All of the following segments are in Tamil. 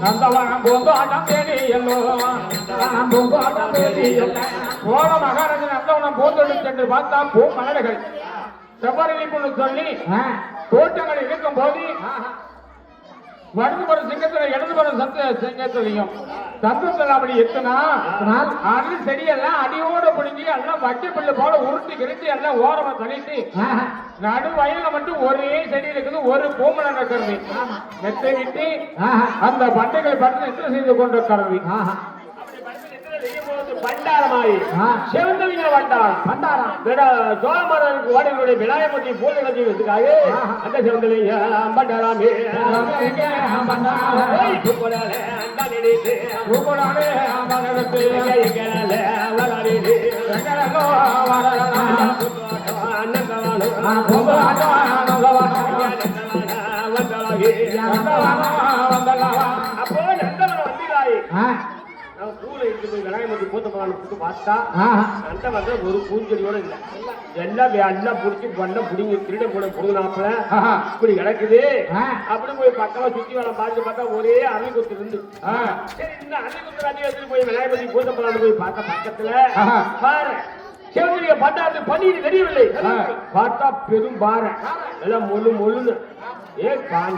நந்தவனம் பூந்தோட்டம் தேடியல்லோ பூந்தோட்டம் தேடியல்ல சோழ மகாராஜன் நந்தவனம் பூந்தோட்டம் சென்று பார்த்தா பூ மலர்கள் செவ்வரளிப்புன்னு சொல்லி தோட்டங்கள் இருக்கும் போது வடதுபுற சிங்கத்துல இடதுபுற சிங்கத்திலையும் சந்தத்தில் அப்படி எத்தனா அது செடியெல்லாம் அடியோடு பிடிஞ்சி எல்லாம் வட்டி பிள்ளை போல உருட்டி கிருட்டி எல்லாம் ஓரமா தள்ளிட்டு நடு வயல்ல மட்டும் ஒரே செடி இருக்குது ஒரு பூமலை இருக்கிறது மெத்தை விட்டு அந்த பண்டைகள் பட்டு நித்திர செய்து கொண்டிருக்கிறது பண்டாரமாயி சிவந்தவிங்க பண்டாரம் சோழமரனுக்கு ஓடினுடைய விநாயகமூர்த்தி பூஜை வச்சுக்கிறதுக்காக அந்த சிவந்தவிங்க பண்டாராமே அப்போ நந்தவனம் வந்திராய் பூல இருக்கு போய் விநாயகமூர்த்தி பூத்த போட்டு பார்த்தா அந்த வந்து ஒரு பூஞ்செடியோட இல்ல எல்லாம் எல்லாம் புடிச்சு பண்ண புடிங்க திருட கூட புடுங்கினாப்புல இப்படி கிடக்குது அப்படி போய் பக்கமா சுத்தி வர பார்த்து பார்த்தா ஒரே அருள் குத்து இருந்து சரி இந்த அருள் குத்து அடி எடுத்துட்டு போய் விநாயகமூர்த்தி பூத்த போலான்னு போய் பார்த்த பக்கத்துல பாரு சிவந்திரியை பட்டாத்து பண்ணிட்டு தெரியவில்லை பார்த்தா பெரும் பாறை எல்லாம் மொழுன்னு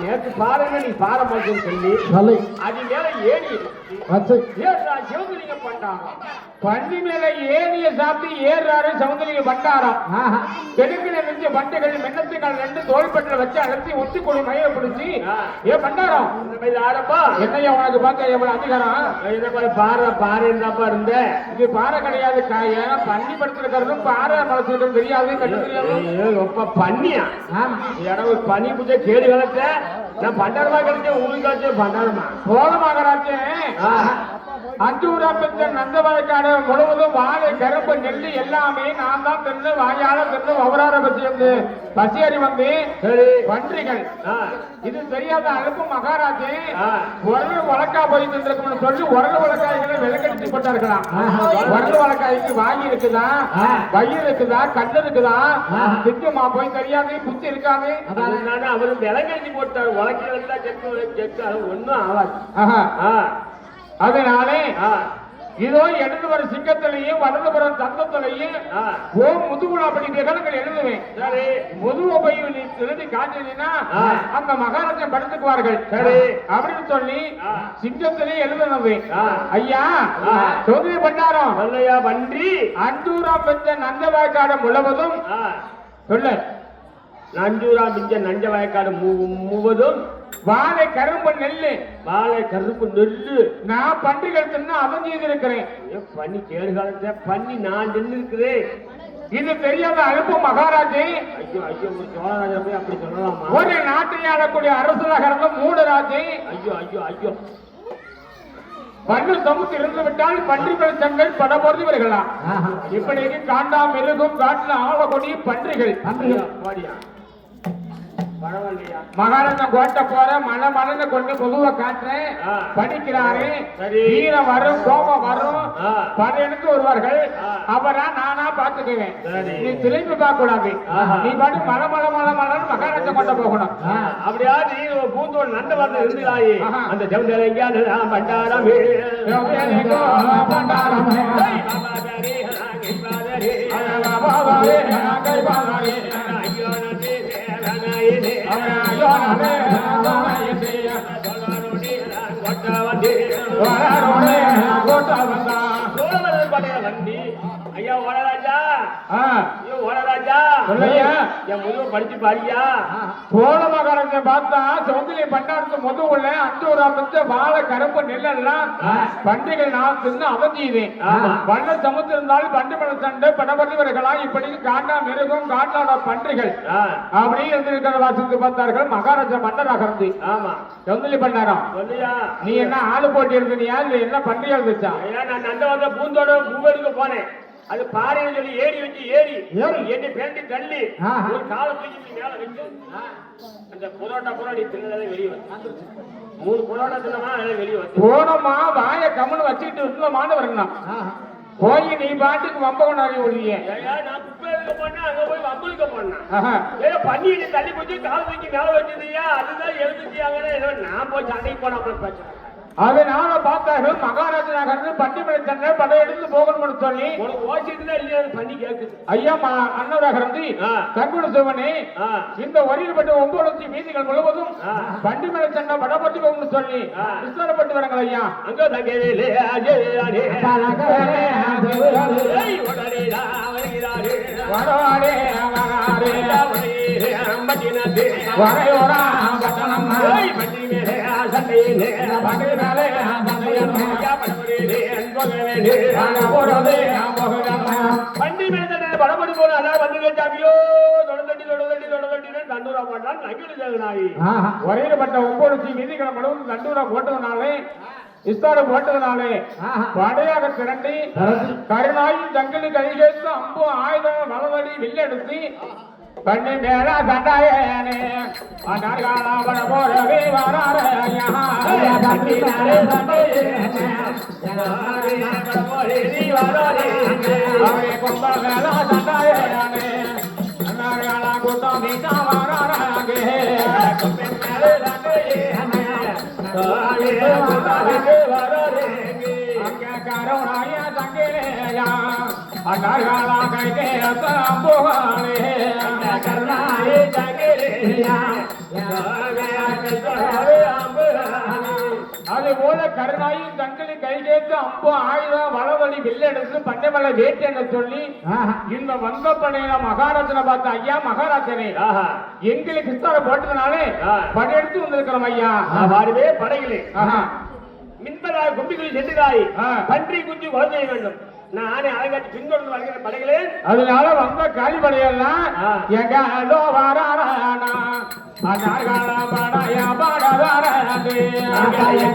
நேற்று பாருங்க நீ பாறை மட்டும் சொல்லி அது மேல ஏறி சிவந்திரிங்க பண்டாரம் பண்டி மேல ஏறிய சாப்பிட்டு ஏறாரு சவுந்தரிங்க பண்டாரம் தெலுங்குல இருந்து பண்டைகள் மென்னத்துக்கள் ரெண்டு தோல்பட்டில வச்சு அழுத்தி ஒட்டி கொடி மயில பிடிச்சி பண்டாரம் ஆரம்பா என்னையா உனக்கு பார்க்க எவ்வளவு அதிகாரம் பாறை இருந்தாப்பா இருந்த இது பாறை கிடையாது ஏன்னா பண்டி படுத்திருக்கிறதும் பாறை மனசுக்கும் தெரியாது கண்டு தெரியாது ரொம்ப பண்ணியா இடம் பனி புஜை கேடு கலத்த நான் பண்டாரமா கிடைச்சேன் உங்களுக்கு காய்ச்சேன் பண்டாரமா சோழ மகாராஜன் அஞ்சூரா பெற்ற நந்தவனக்காடு முழுவதும் வாழை கரும்பு நெல்லு எல்லாமே நான் தான் தின்னு வாயால தின்னு அவரார பசியறி வந்து பன்றிகள் இது தெரியாத அழுப்பு மகாராஜே உரல் வழக்கா போய் நின்றுக்கும் சொல்லி உரல் வழக்காய்களை விலக்கடித்து போட்டார்களாம் உரல் வழக்காய்க்கு வாங்கி இருக்குதா வயிறு இருக்குதா கண்ணு இருக்குதா திட்டுமா போய் தெரியாது புத்தி இருக்காது அவரு விலக்கடிச்சு போட்டார் வழக்கில் ஒன்னும் ஆகாது அதனாலே இதோ இடதுபுற சிங்கத்திலையும் வலதுபுறம் தந்தத்திலையும் முதுகுல அப்படி விவரங்கள் எழுதுவேன் சரி முதுகு போய் நீ திருடி காட்டினா அந்த மகாராஜன் படுத்துக்குவார்கள் சரி அப்படின்னு சொல்லி சிங்கத்திலே எழுதுனது ஐயா சோதனை பண்ணாரோம் இல்லையா பன்றி அஞ்சூராம் பெற்ற நந்தவனக்காடு முழுவதும் சொல்ல நஞ்சூராம் பெற்ற நஞ்சவனக்காடு முழுவதும் வாழை கரும்பு நெல்லு வாழை கரும்பு நெல்லு நான் பன்றிகள் தின்னு அவன் செய்திருக்கிறேன் பண்ணி கேடு காலத்துல பண்ணி நான் தின்னு இருக்கிறேன் இது தெரியாத அழுப்பு மகாராஜே ஐயோ ஐயோ சோழராஜா போய் அப்படி சொல்லலாமா ஒரு நாட்டை ஆளக்கூடிய அரசராக மூணு ராஜே ஐயோ ஐயோ ஐயோ பண்டு சமுத்து இருந்து விட்டால் பன்றிகள் தங்கள் பட பொறுத்தவர்களா இப்படி காண்டா மெருகும் காட்டுல ஆளக்கூடிய பன்றிகள் பாடியா மகாராஜன் கோட்டை போற மழை கொண்டு பொதுவா காட்டுறேன் படிக்கிறாரு வீரம் வரும் கோபம் வரும் படையெடுத்து வருவார்கள் அவரா நானா பாத்துக்குவேன் நீ திரும்பி பார்க்க கூடாது நீ பாட்டு மழை மகாராஜன் கொண்ட போகணும் அப்படியா நீ பூந்தோடு நண்ட வந்து இருந்தாயே அந்த ஜவுண்டா பண்டாரம் ஐயா ஓடராஜா ஓடராஜா என் முதுகு படிச்சு பாரியா சோழ மகாராஜன் பார்த்தா சௌந்தரிய பண்டாரத்து முதுகுள்ள அஞ்சூரா பெற்ற வாழை கரும்பு நெல்லெல்லாம் பண்டிகள் நான் தின்னு அவஞ்சியதேன் வண்ண சமுத்திரம் இருந்தாலும் பண்டி மன சண்டை படபடிவர்களா இப்படி காண்டா மிருகம் காட்டாட பன்றிகள் அப்படி இருந்திருக்கிற வாசித்து பார்த்தார்கள் மகாராஜா மன்னராக இருந்து ஆமா சௌந்தரிய பண்டாரம் நீ என்ன ஆளு போட்டி இருந்தியா இல்ல என்ன பன்றியா இருந்துச்சா நான் நந்த வந்த பூந்தோட பூவெடுக்க போனேன் அது பாறைன்னு சொல்லி ஏறி வச்சு ஏறி என்னை பேண்டி தள்ளி ஒரு காலை தூக்கி மேல வச்சு அந்த புரோட்டா புரோடி தின்னதே வெளியே 3 புரோட்டா தின்னமா வெளியே வந்து போனோமா வாய கம்முன்னு வச்சுக்கிட்டு விட்டுலமான்னு வரணும். போய் நீ பாட்டுக்கு வம்ப கொண்டாடி ஓடுவீங்க. நான் குப்பை எடுக்க போனா அங்க போய் வம்புலுக்க போனேன். பண்ணிட்டு தள்ளி போச்சு கால் தூக்கி மேல வச்சதுயா அதுதான் எழுதுச்சியாங்க. நான் போய் சண்டைக்கு போன அப்புறம் பேசுறேன். அதனால பார்த்தார்கள் மகாராஜா நகர்ந்து பண்டிமலை சென்ற படையெடுத்து போகணும்னு சொல்லி ஓசிட்டு இல்லையா பண்ணி கேக்குது. ஐயா அன்னூராகரந்தி தங்குண சிவனே இந்த வரியில்பட்ட 9 வீதிகள் முழுவதும் பண்டிமலை சென்ற படப்பட்டு போகணும்னு சொல்லி விசாரப்பட்டு வரங்கள் ஐயா. அங்க தங்கவேலே பண்டி மேல படப்படி போன அதான் வந்து கேட்டாவியோ தொடர்ந்து தண்டூரா போட்டான் நகிழ் ஜெகநாயகி. வரையிடப்பட்ட 9 வீதிகளை முழுவதும் தண்டூரா போட்டதுனாலே விஸ்தாரம் போட்டதுனாலே படையாக திரண்டி கருணாயும் ஜங்கலி கைகேத்து அம்பு ஆயுதம் மலவடி வில்லெடுத்து பண்ணி மேல தண்டாயனே அனர்காலாவன போரவே வராரையா அவரே கொம்ப மேல தண்டாயனே அனர்காலா கூட்டம் மீட்டா வராராங்கே கருணாய தங்கிலேயா அனர்காலா கைகே அம்புகானே கருணாய தங்கிலேயா அது போல கருணாயும் தங்களை கைகேத்து அம்பு ஆயுதம் வளவழி வில்லெடுத்து பண்டைமலை வேட்டு என்று சொல்லி இந்த வந்த படையில மகாராஜனை பார்த்த ஐயா மகாராஜனே எங்களுக்கு விஸ்தார போட்டதுனாலே படையெடுத்து வந்திருக்கிறோம் ஐயா. வாருவே படைகளே மின்பதாய் கும்பிகளில் சென்றுதாய் பன்றி குஞ்சு குழந்தை வேண்டும். நானே அழகாச்சு பின்தொடர்ந்து வருகிற படைகளே அதனால வந்த காலிபடையெல்லாம் எங்க வாரானா படையா பாட